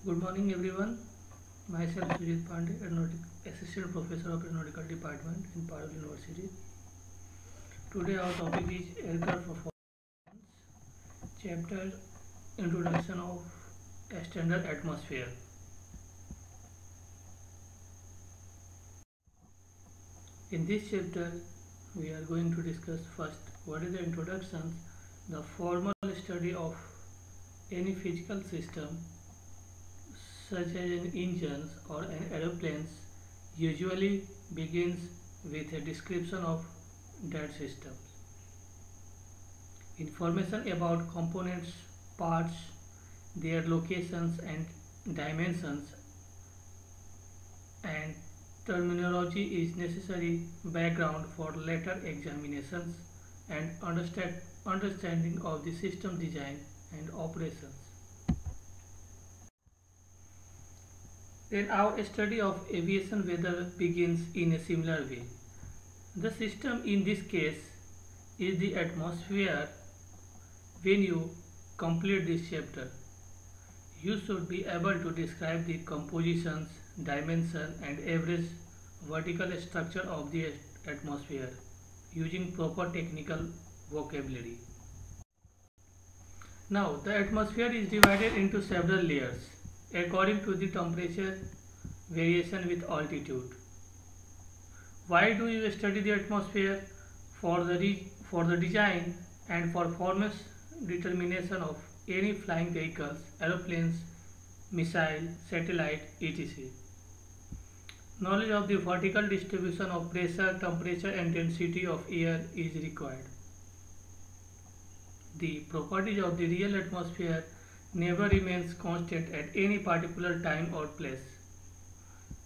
Good morning everyone. Myself Sujit Pandey, Assistant Professor of Aeronautical Department in Parul University. Today our topic is aircraft performance, chapter Introduction of a Standard Atmosphere. In this chapter, we are going to discuss first what is the introduction, the formal study of any physical system such as an engines or an aeroplanes usually begins with a description of that system. Information about components, parts, their locations and dimensions and terminology is necessary background for later examinations and understanding of the system design and operations. Then our study of aviation weather begins in a similar way. The system in this case is the atmosphere. When you complete this chapter, you should be able to describe the compositions, dimension and average vertical structure of the atmosphere using proper technical vocabulary. Now, the atmosphere is divided into several layers according to the temperature variation with altitude. Why do you study the atmosphere? For the design and performance determination of any flying vehicles, aeroplanes, missile, satellite, etc. Knowledge of the vertical distribution of pressure, temperature and density of air is required. The properties of the real atmosphere never remains constant at any particular time or place.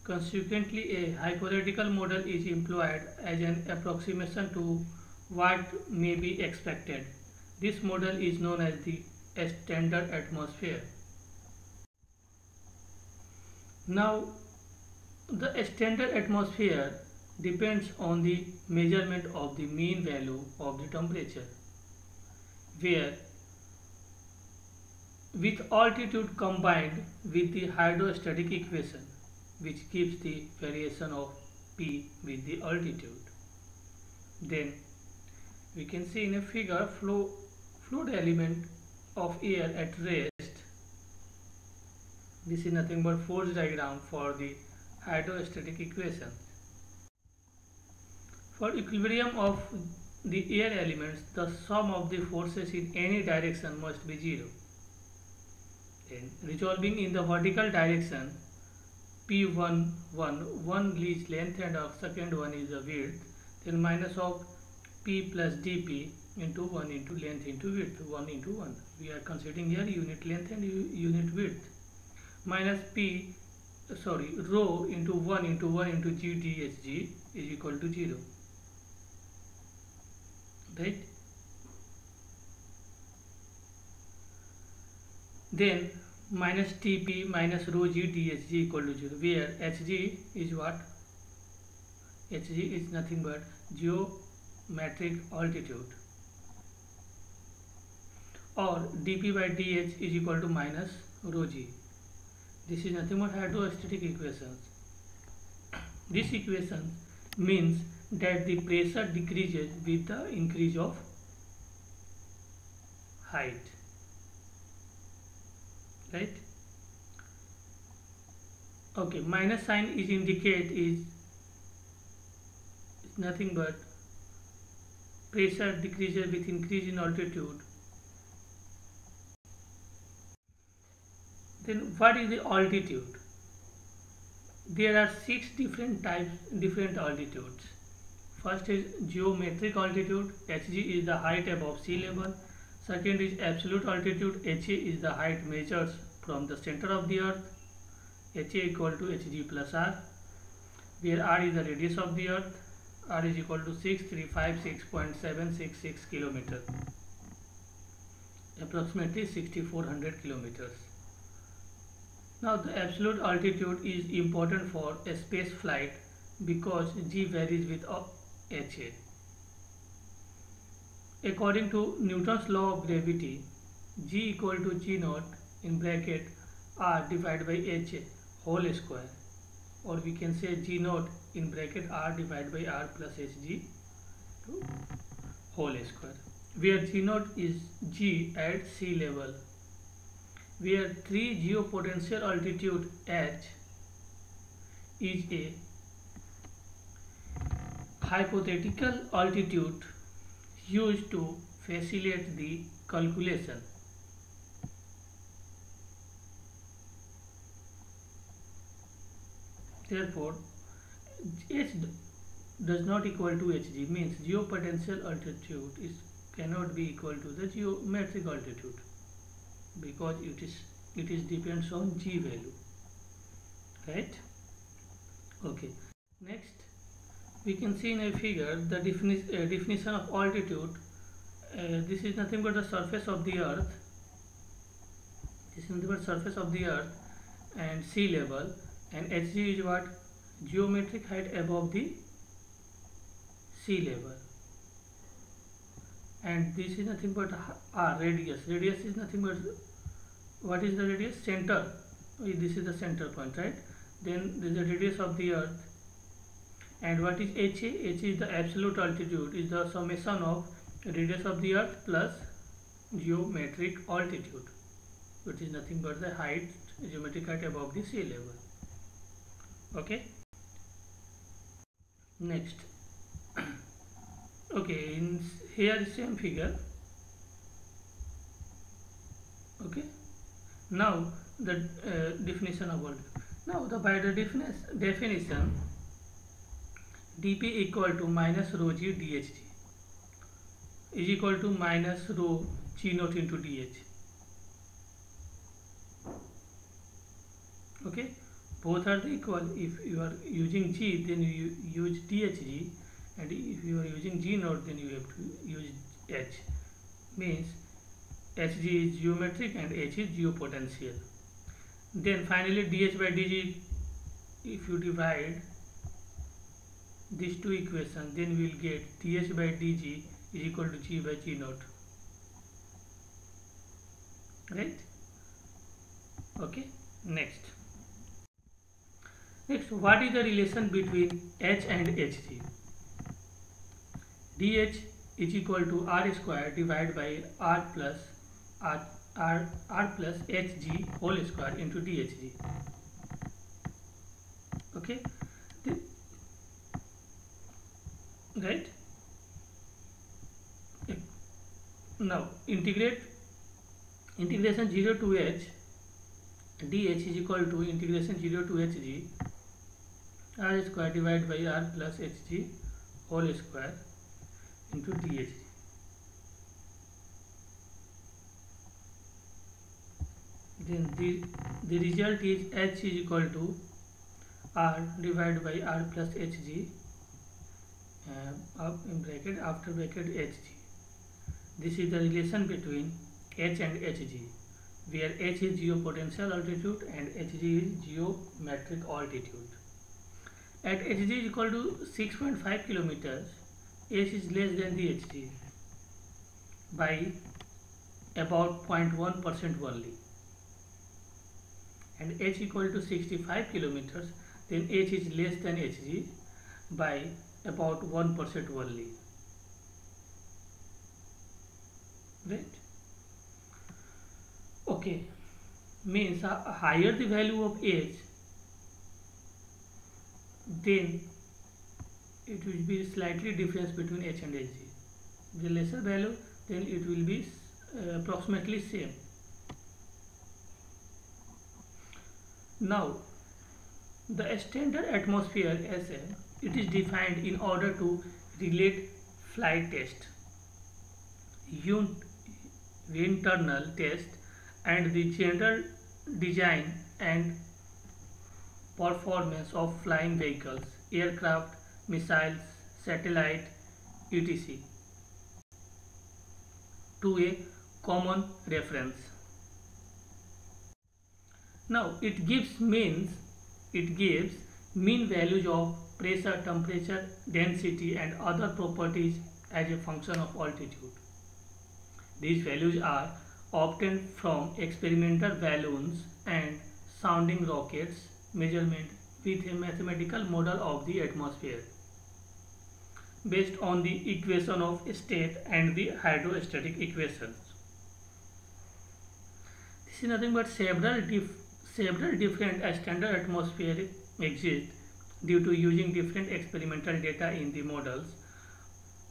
Consequently, a hypothetical model is employed as an approximation to what may be expected. This model is known as the standard atmosphere. Now, the standard atmosphere depends on the measurement of the mean value of the temperature, where with altitude combined with the hydrostatic equation, which gives the variation of P with the altitude. Then we can see in a figure fluid element of air at rest. This is nothing but force diagram for the hydrostatic equation. For equilibrium of the air elements, the sum of the forces in any direction must be zero. Then resolving in the vertical direction, P1, 1 is length and second one is the width, then minus of P plus dP into 1 into length into width, 1 into 1. We are considering here unit length and unit width. Minus rho into 1 into G dHg is equal to 0. Right? Then minus Tp minus rho G dHg equal to 0, where Hg is what? Hg is nothing but geometric altitude, or dP by dH is equal to minus rho G. This is nothing but hydrostatic equations. This equation means that the pressure decreases with the increase of height. Right? Okay, minus sign is indicate is nothing but pressure decreases with increase in altitude. Then what is the altitude? There are 6 different altitudes. First is geometric altitude. Hg is the height above sea level. Second is absolute altitude. Ha is the height measured from the center of the earth. Ha equal to Hg plus r, where r is the radius of the earth. R is equal to 6356.766 kilometers, approximately 6400 kilometers. Now the absolute altitude is important for a space flight because G varies with Ha. According to Newton's law of gravity, G equal to G naught in bracket r divided by h whole square, or we can say g naught in bracket r divided by r plus hg to whole square, where g naught is g at sea level, where 3 geopotential altitude h is a hypothetical altitude used to facilitate the calculation. Therefore, h does not equal to hg, means geopotential altitude cannot be equal to the geometric altitude, because it is depends on g value, right? Okay, next we can see in a figure the definition of altitude. This is nothing but the surface of the earth. This is nothing but surface of the earth and sea level, and hg is what? Geometric height above the sea level. And this is nothing but r, radius. Radius is nothing but, what is the radius? Center. This is the center point, right? Then this is the radius of the earth. And what is h? H is the absolute altitude, is the summation of radius of the earth plus geometric altitude, which is nothing but the height, geometric height above the sea level. Okay, next. Okay, in here same figure. Okay, now the definition of altitude. Now by the definition, dp equal to minus rho g dhg is equal to minus rho g naught into dh. Okay, both are equal. If you are using g, then you use dhg, and if you are using g naught, then you have to use h. Means hg is geometric and h is geopotential. Then finally dh by dg, if you divide these two equations, then we will get dh by dg is equal to g by g naught, right? Okay, next, what is the relation between h and hg? dh is equal to r square divided by r plus hg whole square into dhg. Okay, right? Now integration 0 to h dh is equal to integration 0 to hg r square divided by r plus hg whole square into dhg. Then the result is h is equal to r divided by r plus hg up in bracket after bracket hg. This is the relation between h and hg, where h is geopotential altitude and hg is geometric altitude. At hg is equal to 6.5 kilometers, h is less than the hg by about 0.1% only. And h equal to 65 kilometers, then h is less than hg by about 1% only, right? Okay, means higher the value of h, then it will be slightly difference between h and hg. The lesser value, then it will be approximately same. Now the standard atmosphere SM, it is defined in order to relate flight test, wind tunnel test, and the general design and performance of flying vehicles, aircraft, missiles, satellite, etc. to a common reference. Now it gives mean values of pressure, temperature, density and other properties as a function of altitude. These values are obtained from experimental balloons and sounding rockets measurement with a mathematical model of the atmosphere based on the equation of state and the hydrostatic equations. This is nothing but several different standard atmospheres exist due to using different experimental data in the models,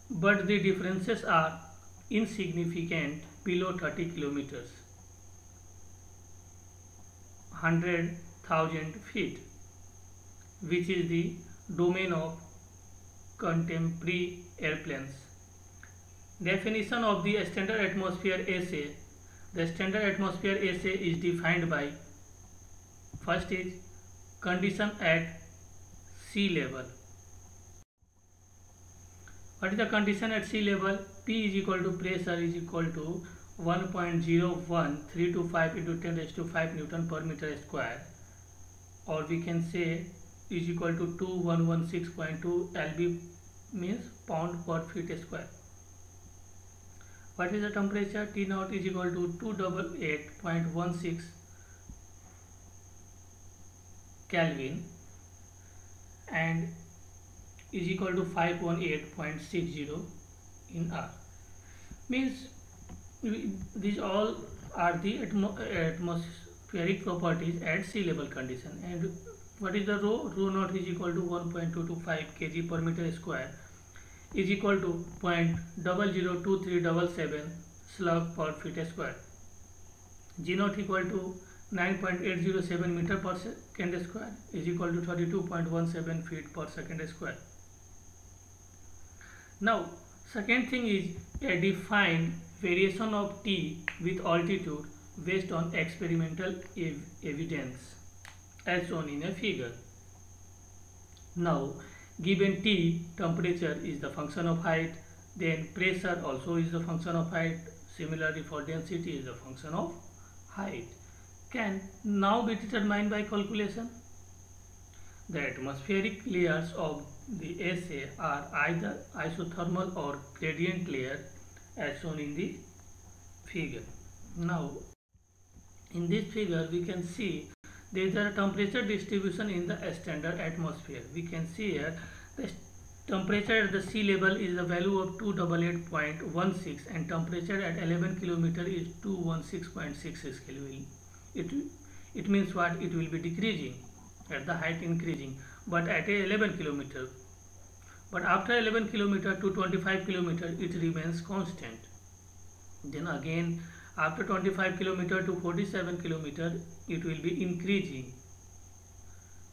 but the differences are insignificant below 30 kilometers, 100,000 feet, which is the domain of contemporary airplanes. Definition of the standard atmosphere SA. The standard atmosphere SA is defined by, first is condition at sea level. What is the condition at sea level? P is equal to pressure is equal to 1.01325 into 10 raised to 5 Newton per meter square, or we can say is equal to 2116.2 lb means pound per feet square. What is the temperature? T naught is equal to 288.16 Kelvin and is equal to 518.60 in R. Means these all are the atmospheric properties at sea level condition. And what is the rho? Rho naught is equal to 1.225 kg per meter square is equal to 0.002377 slug per feet square. G naught equal to 9.807 meter per second square is equal to 32.17 feet per second square. Now, second thing is a defined variation of T with altitude based on experimental evidence as shown in a figure. Now, given T, temperature is the function of height, then pressure also is the function of height, similarly for density is the function of height, can now be determined by calculation. The atmospheric layers of the SA are either isothermal or gradient layer as shown in the figure. Now, in this figure we can see there is a temperature distribution in the standard atmosphere. We can see here the temperature at the sea level is the value of 288.16 and temperature at 11 km is 216.66 Kelvin. It means what? It will be decreasing at the height increasing, but at 11 km. But after 11 km to 25 km it remains constant. Then again after 25 km to 47 km it will be increasing.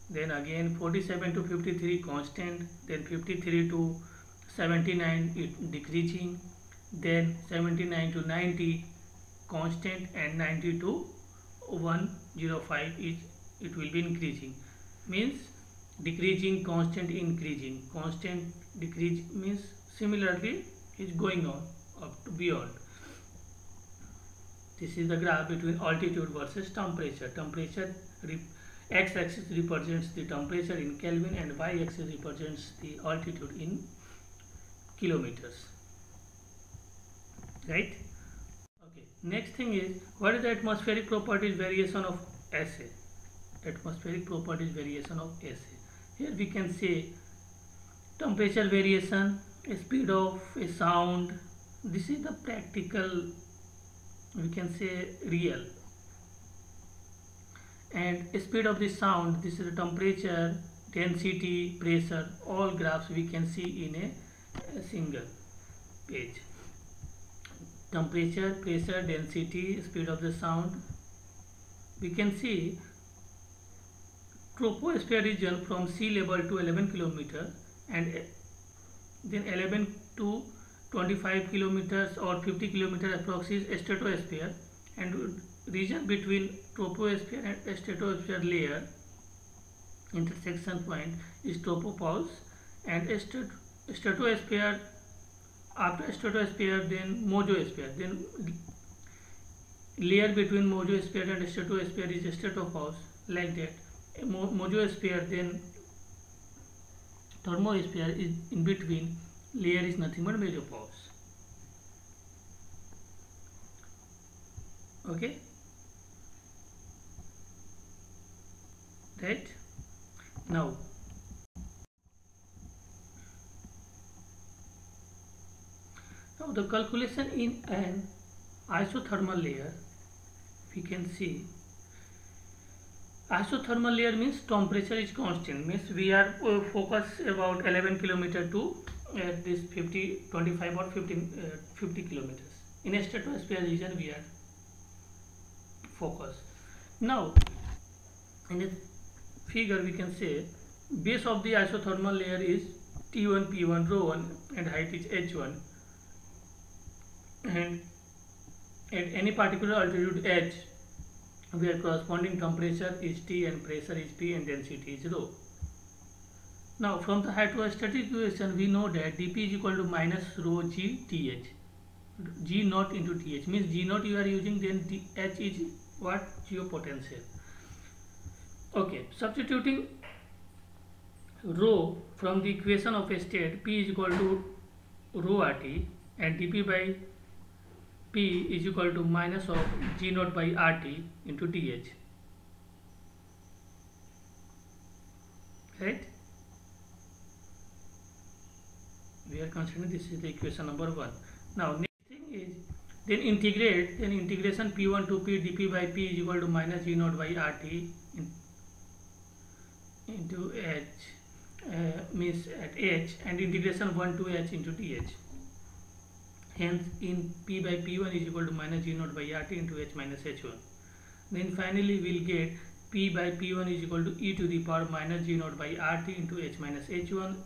Then again 47 to 53 constant, then 53 to 79 it decreasing, then 79 to 90 constant, and 90 to 105 it will be increasing. Means decreasing, constant, increasing. Constant, decrease means similarly is going on up to beyond. This is the graph between altitude versus temperature. Temperature, x-axis represents the temperature in Kelvin and y-axis represents the altitude in kilometers. Right? Okay. Next thing is, what is the atmospheric properties variation of SA? Atmospheric properties variation of SA. Here we can say temperature variation, speed of a sound. This is the practical, we can say real. And speed of the sound, this is the temperature, density, pressure, all graphs we can see in a single page. Temperature, pressure, density, speed of the sound. We can see troposphere region from sea level to 11 km and then 11 to 25 kilometers or 50 kilometers approx is stratosphere, and region between troposphere and stratosphere layer intersection point is tropopause, and stratosphere, after stratosphere then mesosphere, then layer between mesosphere and stratosphere is stratopause, like that. Mesosphere, then thermosphere is in between, layer is nothing but mesopause. Okay. right? Now the calculation in an isothermal layer, we can see isothermal layer means temperature is constant, means we are focus about 11 kilometer to this 25 or 50 kilometers. In a stratosphere region we are focused. Now in a figure we can say base of the isothermal layer is T1 P1 rho 1 and height is h1, and at any particular altitude h where corresponding temperature is T and pressure is P and density is rho. Now from the hydrostatic equation we know that dP is equal to minus rho g Th, g naught into Th, means g naught you are using, then H is what? Geopotential. Okay, substituting rho from the equation of a state, P is equal to rho RT and dP by P is equal to minus of G naught by RT into Th, right? We are considering this is the equation number 1. Now next thing is then integration P1 to P dP by P is equal to minus G naught by RT into H, means at H, and integration 1 to H into Th. Hence in P by P1 is equal to minus G naught by RT into H minus H1. Then finally we will get P by P1 is equal to e to the power minus G naught by RT into H minus H1,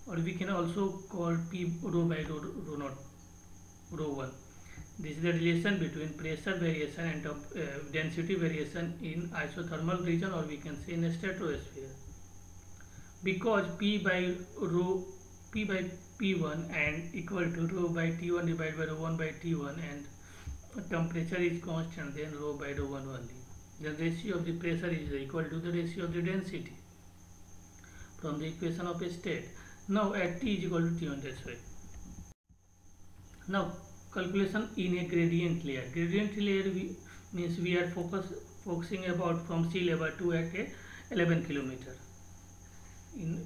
or we can also call P rho by rho naught rho 1. This is the relation between pressure variation and density variation in isothermal region, or we can say in a stratosphere. Because P by P1 and equal to rho by T1 divided by rho 1 by T1 and temperature is constant, then rho by rho 1 only. The ratio of the pressure is equal to the ratio of the density from the equation of a state. Now at T is equal to T1, that's why. Now calculation in a gradient layer. Gradient layer means we are focusing about from sea level to at a 11 kilometer.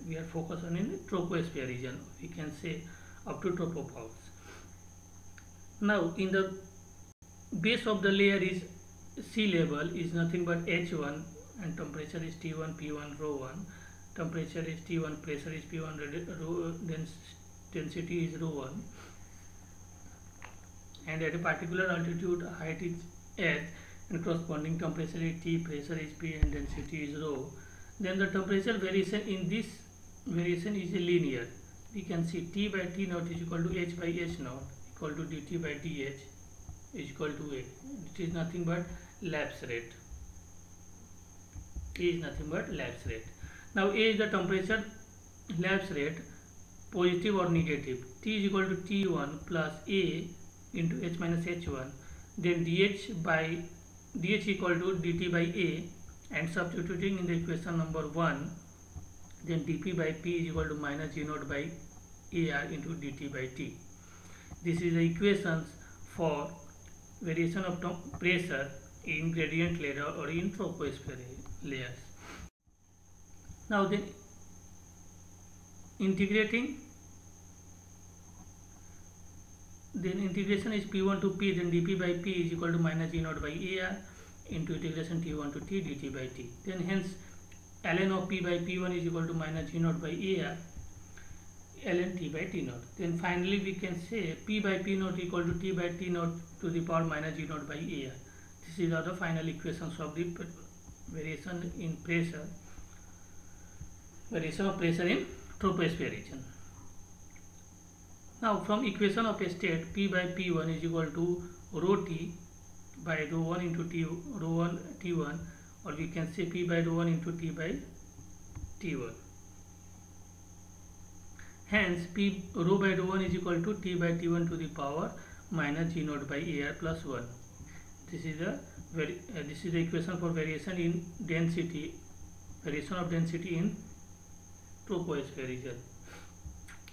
We are focused on in the troposphere region, we can say up to tropopause. Now in the base of the layer is sea level is nothing but H1 and temperature is T1 P1 rho 1, temperature is T1, pressure is P1, rho, density is rho 1, and at a particular altitude height is H and corresponding temperature is T, pressure is P and density is rho. Then the temperature variation in this variation is a linear. We can see T by T naught is equal to H by H naught equal to dt by dH is equal to A. It is nothing but lapse rate. A is nothing but lapse rate. Now A is the temperature lapse rate, positive or negative. T is equal to T1 plus A into H minus H1. Then dH equal to dt by A, and substituting in the equation number 1, then dP by P is equal to minus G naught by AR into dt by T. This is the equations for variation of pressure in gradient layer or in troposphere layers. Now then integration is P1 to P, then dP by P is equal to minus G naught by AR into integration T1 to T dt by T. Then hence ln of P by P1 is equal to minus G naught by AR ln T by T naught. Then finally we can say P by P naught equal to T by T naught to the power minus G naught by AR. This is the final equations of the variation in pressure, variation of pressure in troposphere region. Now from equation of a state, P by P1 is equal to rho T by rho 1 into rho 1 T1, or we can say P by rho 1 into T by T1. Hence P rho by rho 1 is equal to T by T1 to the power minus G naught by AR plus 1. This is the equation for variation in density, variation of density in troposphere region,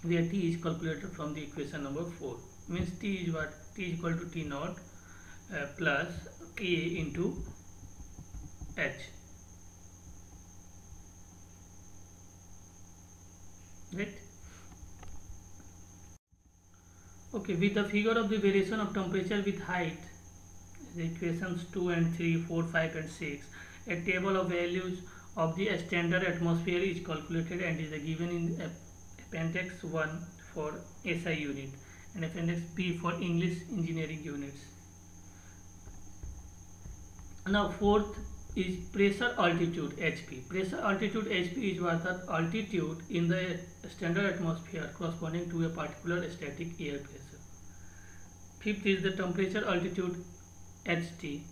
where T is calculated from the equation number 4. Means T is what? T is equal to T naught plus A into H. right? Okay, with the figure of the variation of temperature with height, the equations 2 and 3, 4, 5 and 6, a table of values of the standard atmosphere is calculated and is given in appendix 1 for SI unit and appendix B for English engineering units. Now fourth is pressure altitude HP. Pressure altitude HP is what the altitude in the standard atmosphere corresponding to a particular static air pressure. Fifth is the temperature altitude HT.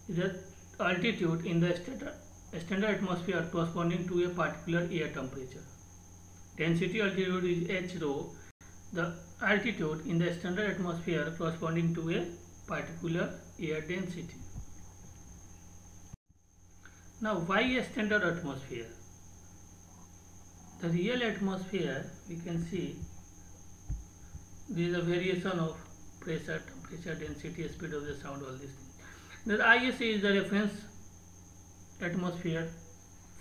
The altitude in the standard atmosphere corresponding to a particular air temperature. Density altitude is H rho, the altitude in the standard atmosphere corresponding to a particular air density. Now, why a standard atmosphere? The real atmosphere, we can see there is a variation of pressure, temperature, density, speed of the sound, all these things. The ISA is the reference atmosphere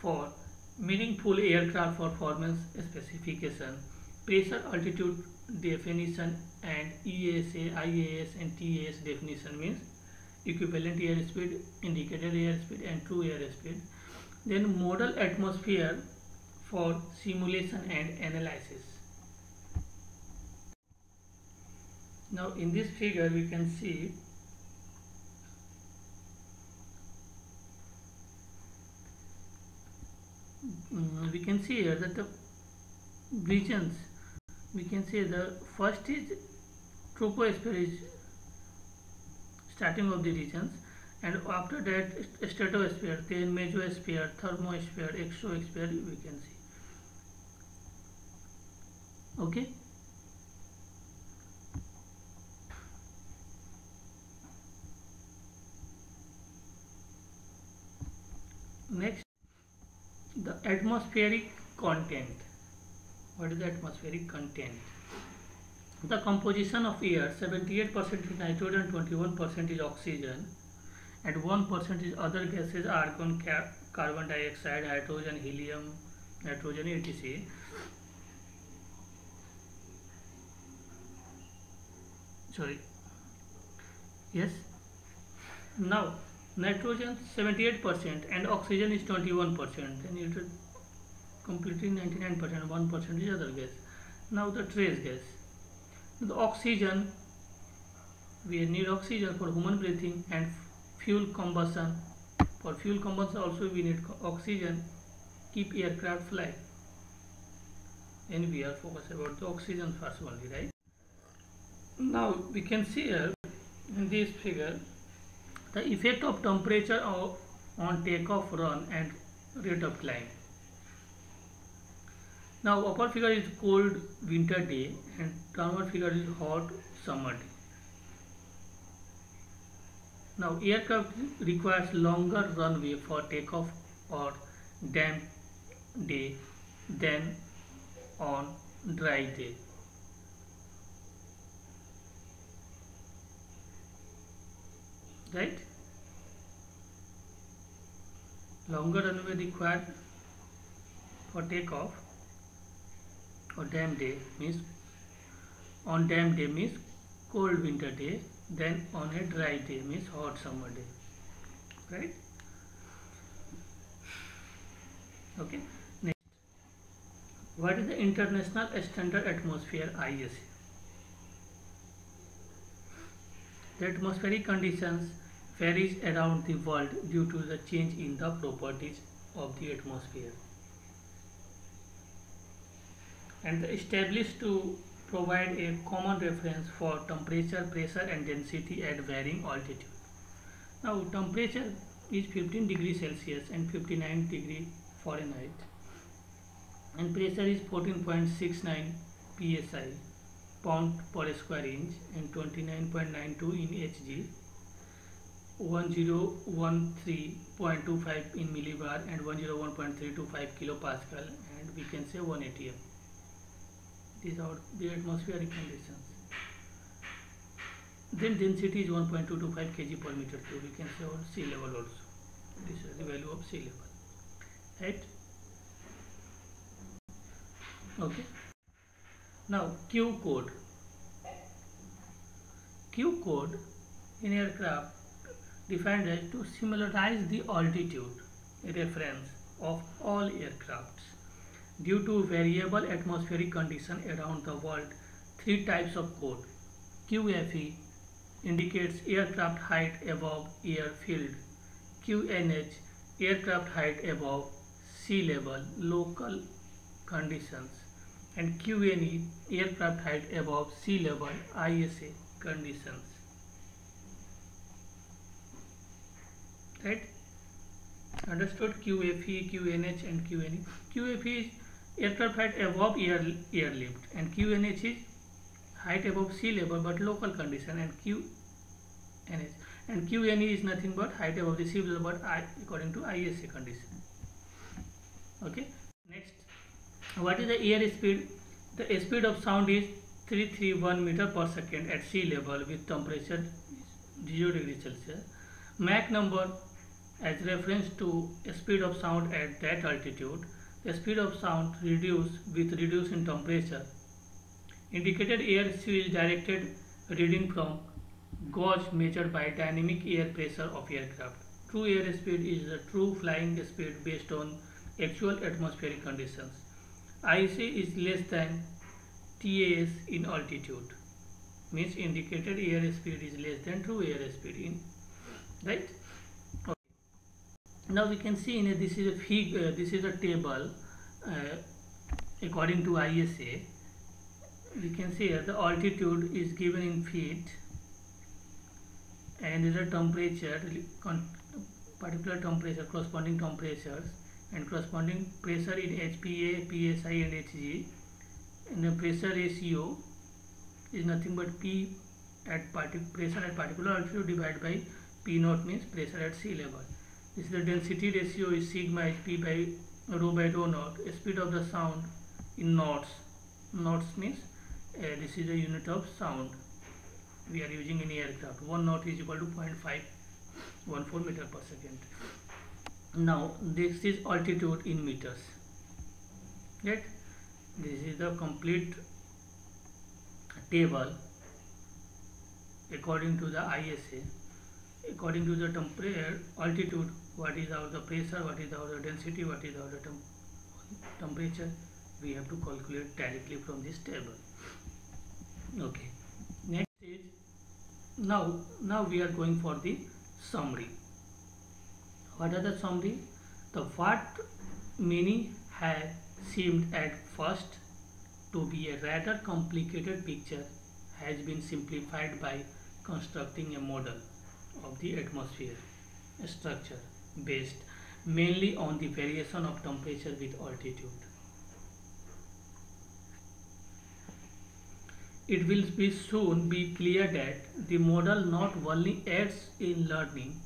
for meaningful aircraft performance specification, pressure altitude definition, and ESA, IAS and TAS definition means equivalent airspeed, indicated airspeed and true airspeed. Then model atmosphere for simulation and analysis. Now in this figure we can see here that the regions, we can say the first is troposphere is starting of the regions, and after that stratosphere, then mesosphere, thermosphere, exosphere we can see. Okay. Next, the atmospheric content. What is the atmospheric content? The composition of air, 78% is nitrogen, 21% is oxygen, and 1% is other gases, argon, carbon dioxide, hydrogen, helium, nitrogen, etc. Sorry. Yes. Now, nitrogen 78% and oxygen is 21%. Then it is completely 99%. 1% is other gas. Now the trace gas. The oxygen, we need oxygen for human breathing and fuel combustion. For fuel combustion also we need oxygen. Keep aircraft fly. And we are focused about the oxygen first only, right? Now we can see here in this figure the effect of temperature on takeoff, run and rate of climb. Now upper figure is cold winter day and downward figure is hot summer day. Now aircraft requires longer runway for takeoff or damp day than on dry day. Right? Longer runway required for takeoff or damp day means on damp day means cold winter day, then on a dry day means hot summer day. Right? Okay. Next, what is the International Standard Atmosphere, ISA? The atmospheric conditions varies around the world due to the change in the properties of the atmosphere, and established to provide a common reference for temperature, pressure and density at varying altitude. Now temperature is 15 degrees Celsius and 59 degree Fahrenheit, and pressure is 14.69 psi pound per square inch and 29.92 in Hg, 1013.25 in millibar and 101.325 kilopascal, and we can say 1 atm. These are the atmospheric conditions. Then density is 1.225 kg per meter cube. We can say on sea level also. This is the value of sea level. Right? Okay. Now Q code. Q code in aircraft defined as to simularize the altitude reference of all aircrafts. Due to variable atmospheric conditions around the world, three types of code. QFE indicates aircraft height above airfield. QNH aircraft height above sea level local conditions, and QNE aircraft height above sea level ISA conditions. Right? Understood? QFE, QNH and QNE. QFE is aircraft height above airlift, and QNH is height above sea level but local condition, and QNH and QNE is nothing but height above the sea level but according to ISA condition. Okay. Next, what is the air speed? The speed of sound is 331 meter per second at sea level with temperature 0 degrees Celsius. Mach number as reference to speed of sound at that altitude. The speed of sound reduced with reduce in temperature. Indicated airspeed is directed reading from gauge measured by dynamic air pressure of aircraft. True airspeed is the true flying speed based on actual atmospheric conditions. IC is less than TAS in altitude. Means indicated airspeed is less than true airspeed in, right? Okay. Now we can see in this is a table according to ISA. We can see here the altitude is given in feet, and the temperature, particular temperature, corresponding temperatures and corresponding pressure in HPA, PSI and HG, and the pressure ratio is nothing but P at pressure at particular altitude divided by P naught, means pressure at sea level. This is the density ratio is sigma Hp by rho naught. Speed of the sound in knots. Knots means this is the unit of sound we are using in aircraft. 1 knot is equal to 0.514 meter per second. Now this is altitude in meters. Right? This is the complete table according to the ISA. According to the altitude, what is our the pressure, what is our density, what is our temperature, we have to calculate directly from this table. Okay. Next is now we are going for the summary. What are the summary? The what many have seemed at first to be a rather complicated picture has been simplified by constructing a model of the atmosphere structure based mainly on the variation of temperature with altitude. It will soon be clear that the model not only aids in learning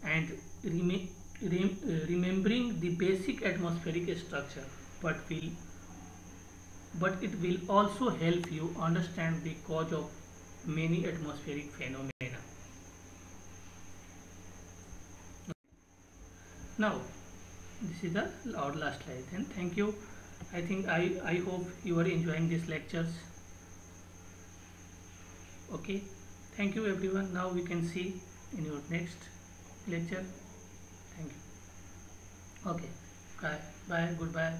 and remembering the basic atmospheric structure, but it will also help you understand the cause of many atmospheric phenomena. Now, this is our last slide. And thank you. I hope you are enjoying these lectures. Okay. Thank you everyone. Now we can see in your next lecture. Thank you. Okay. Bye. Bye. Goodbye.